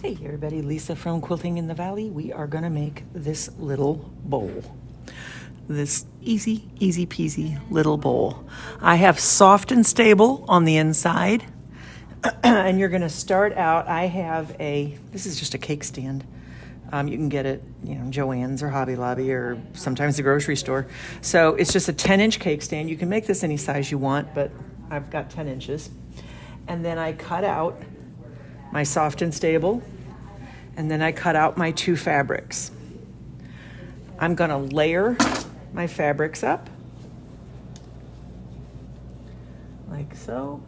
Hey everybody, Lisa from Quilting in the Valley. We are gonna make this little bowl. This easy peasy little bowl. I have soft and stable on the inside. And you're gonna start out, this is just a cake stand. You can get it, Joann's or Hobby Lobby or sometimes the grocery store. So it's just a 10-inch cake stand. You can make this any size you want, but I've got 10 inches. And then I cut out my soft and stable, and then I cut out my two fabrics. I'm gonna layer my fabrics up, like so.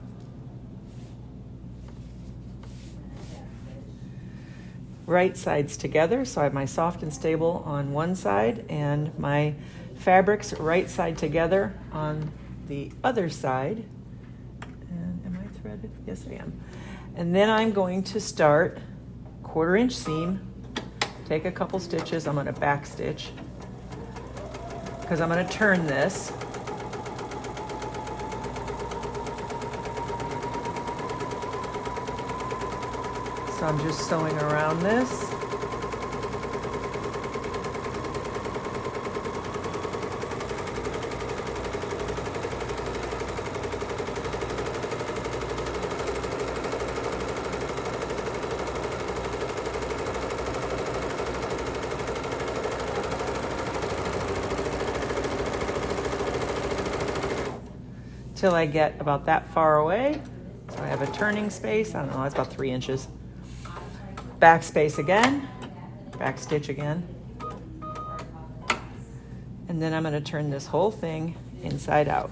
Right sides together, so I have my soft and stable on one side and my fabrics right side together on the other side. And am I threaded? Yes, I am. And then I'm going to start 1/4 inch seam, take a couple stitches. I'm going to back stitch because I'm going to turn this. So I'm just sewing around this. Till I get about that far away. So I have a turning space. I don't know, it's about 3 inches. Back space again, back stitch again. And then I'm going to turn this whole thing inside out.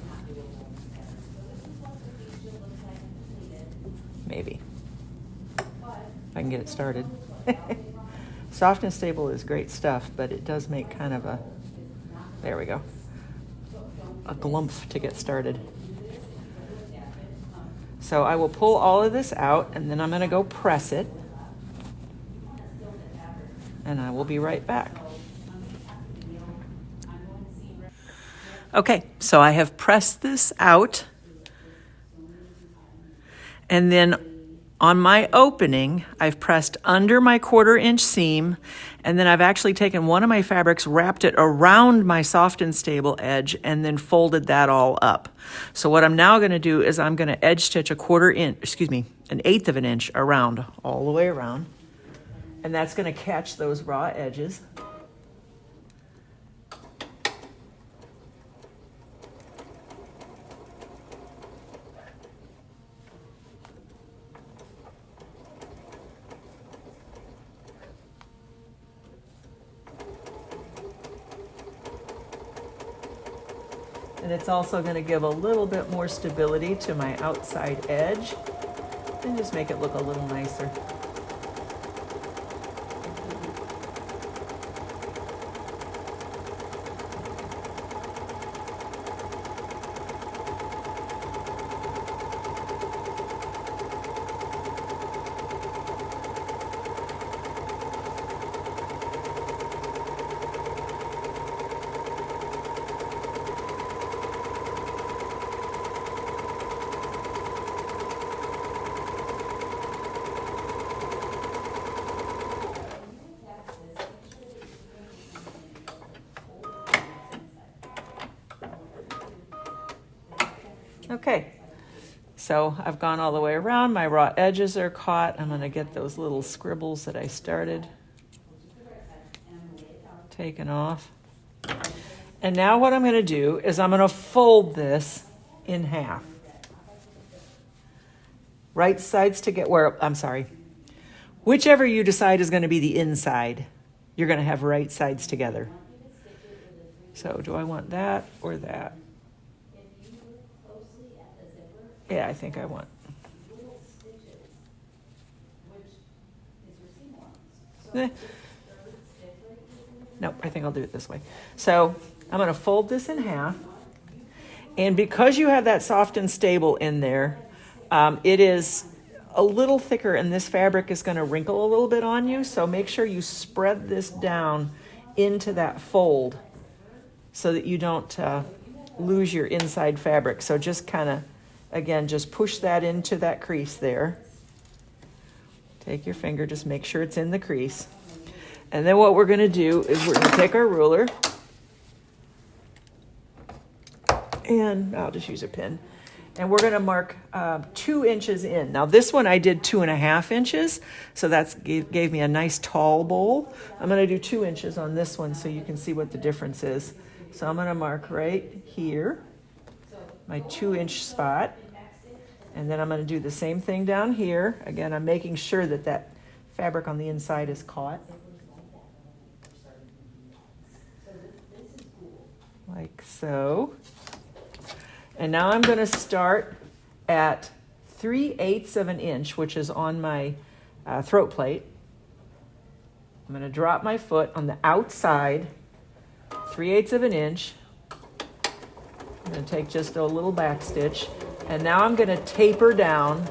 Maybe. If I can get it started. Soft and stable is great stuff, but it does make kind of there we go, a glumph to get started. So I will pull all of this out, and then I'm going to go press it. And I will be right back. Okay, so I have pressed this out. And then on my opening, I've pressed under my 1/4 inch seam, and then I've actually taken one of my fabrics, wrapped it around my soft and stable edge, and then folded that all up. So what I'm now going to do is I'm going to edge stitch an 1/8 of an inch around, all the way around. And that's going to catch those raw edges. And it's also going to give a little bit more stability to my outside edge and just make it look a little nicer. Okay, so I've gone all the way around. My raw edges are caught. I'm going to get those little scribbles that I started taken off. And now what I'm going to do is I'm going to fold this in half. Right sides to get whichever you decide is going to be the inside, you're going to have right sides together. So do I want that or that? Yeah, I think I want. Nope, I think I'll do it this way. So I'm going to fold this in half. And because you have that soft and stable in there, it is a little thicker, and this fabric is going to wrinkle a little bit on you. So make sure you spread this down into that fold so that you don't lose your inside fabric. So just kind of, again, just push that into that crease there. Take your finger, just make sure it's in the crease. And then what we're gonna do is we're gonna take our ruler, and I'll just use a pin, and we're gonna mark 2 inches in. Now this one I did 2.5 inches, so that's gave me a nice tall bowl. I'm gonna do 2 inches on this one so you can see what the difference is. So I'm gonna mark right here, my 2-inch spot, and then I'm gonna do the same thing down here. Again, I'm making sure that that fabric on the inside is caught. Like so. And now I'm going to start at 3/8 of an inch, which is on my throat plate. I'm going to drop my foot on the outside, 3/8 of an inch. I'm going to take just a little back stitch. And now I'm going to taper down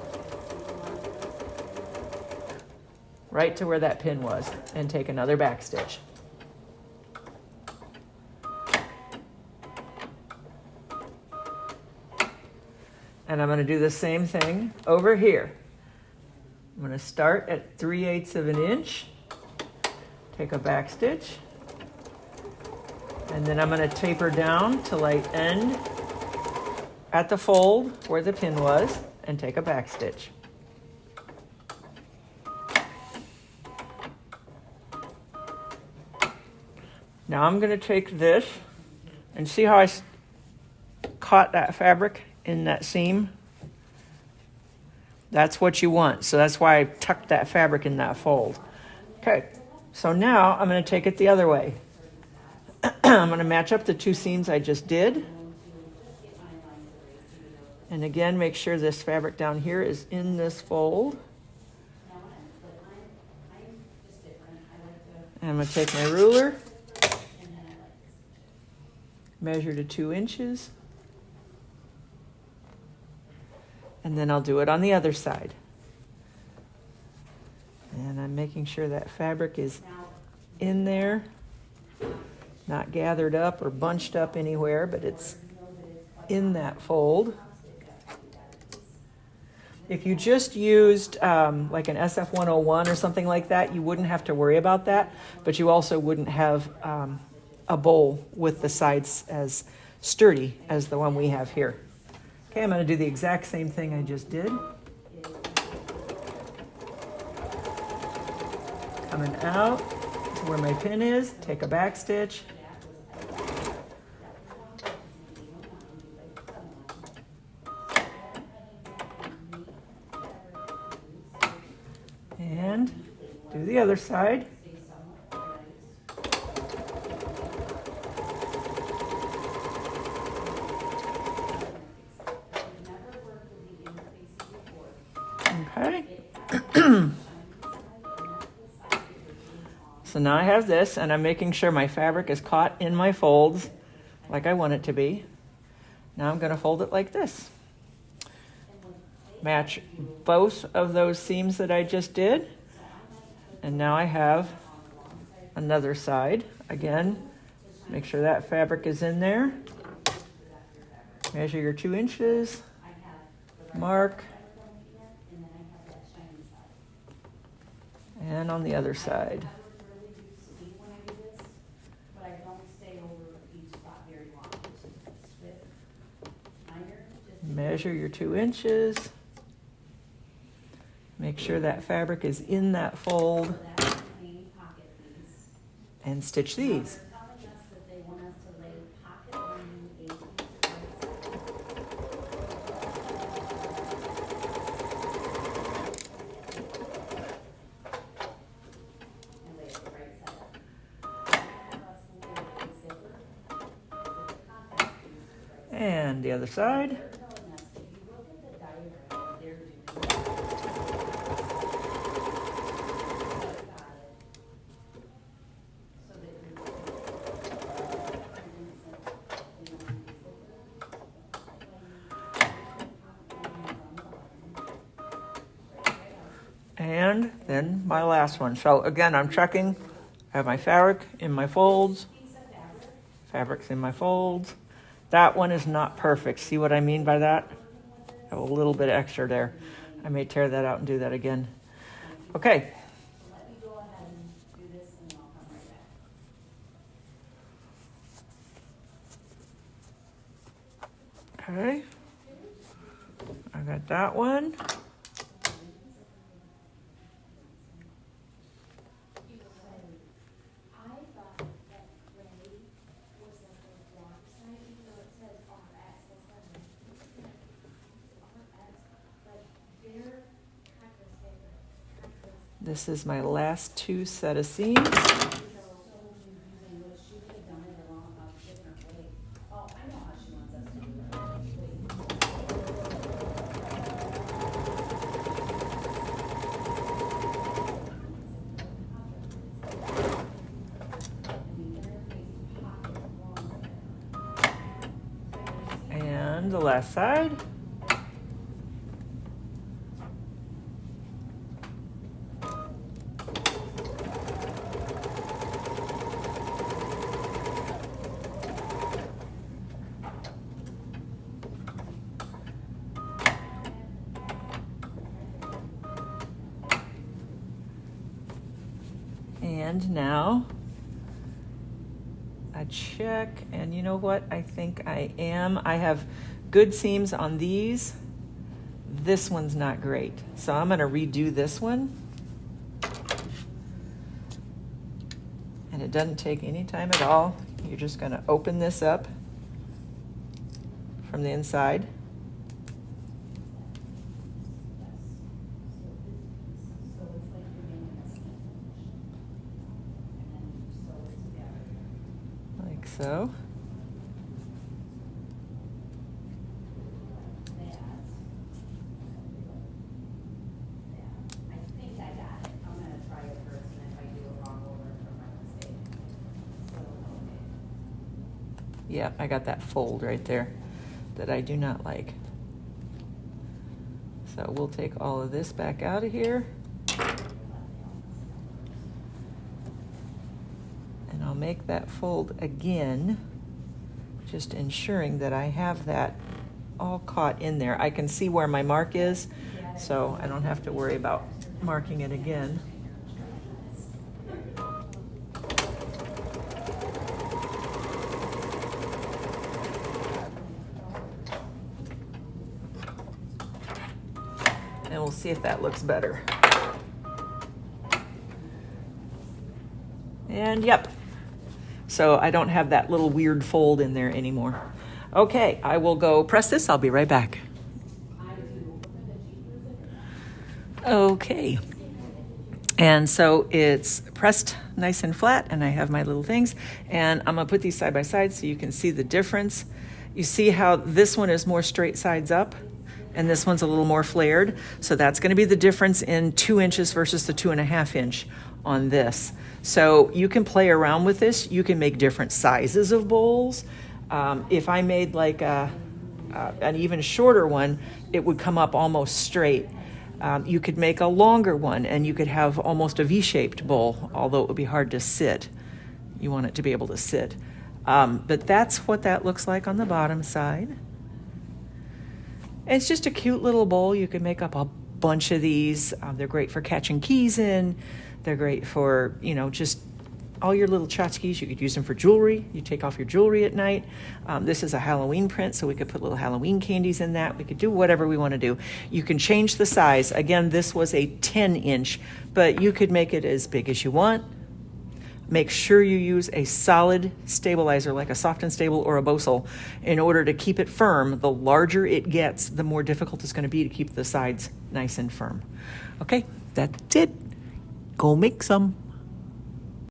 right to where that pin was and take another back stitch. And I'm going to do the same thing over here. I'm going to start at 3/8 of an inch, take a back stitch, and then I'm going to taper down till I end at the fold where the pin was and take a back stitch. Now I'm going to take this and see how I caught that fabric in that seam. That's what you want. So that's why I tucked that fabric in that fold. Okay, so now I'm going to take it the other way. I'm going to match up the 2 seams I just did. And again, make sure this fabric down here is in this fold. And I'm going to take my ruler, measure to 2 inches. And then I'll do it on the other side. And I'm making sure that fabric is in there, not gathered up or bunched up anywhere, but it's in that fold. If you just used like an SF-101 or something like that, you wouldn't have to worry about that, but you also wouldn't have a bowl with the sides as sturdy as the one we have here. Okay, I'm going to do the exact same thing I just did. Coming out to where my pin is, take a back stitch. And do the other side. Okay. So now I have this, and I'm making sure my fabric is caught in my folds like I want it to be. Now I'm going to fold it like this. Match both of those seams that I just did. And now I have another side. Again, make sure that fabric is in there. Measure your 2 inches. Mark. And on the other side. Measure your 2 inches. Make sure that fabric is in that fold. And stitch these. And the other side. And then my last one. So again, I'm checking. I have my fabric in my folds. Fabric's in my folds. That one is not perfect. See what I mean by that? I have a little bit extra there. I may tear that out and do that again. Okay. Let me go ahead and do this and I'll come right back. Okay. I got that one. This is my last 2 set of seams. And the last side. And now I check, and you know what? I think I am. I have good seams on these. This one's not great. So I'm gonna redo this one. And it doesn't take any time at all. You're just gonna open this up from the inside. Like so. Yeah, I got that fold right there that I do not like. So we'll take all of this back out of here. And I'll make that fold again, just ensuring that I have that all caught in there. I can see where my mark is, so I don't have to worry about marking it again. And we'll see if that looks better. And yep, so I don't have that little weird fold in there anymore. Okay, I will go press this. I'll be right back. Okay, and so it's pressed nice and flat, and I have my little things, and I'm gonna put these side by side so you can see the difference. You see how this one is more straight sides up, and this one's a little more flared. So that's going to be the difference in 2 inches versus the 2.5 inch on this. So you can play around with this. You can make different sizes of bowls. If I made like an even shorter one, it would come up almost straight. You could make a longer one and you could have almost a V-shaped bowl, although it would be hard to sit. You want it to be able to sit. But that's what that looks like on the bottom side. It's just a cute little bowl. You can make up a bunch of these. They're great for catching keys in. They're great for, you know, just all your little tchotchkes. You could use them for jewelry. You take off your jewelry at night. This is a Halloween print, so we could put little Halloween candies in that. We could do whatever we want to do. You can change the size. Again, this was a 10 inch, but you could make it as big as you want. Make sure you use a solid stabilizer like a Soft and Stable or a Bosal in order to keep it firm. The larger it gets, the more difficult it's going to be to keep the sides nice and firm. Okay, that's it. Go make some.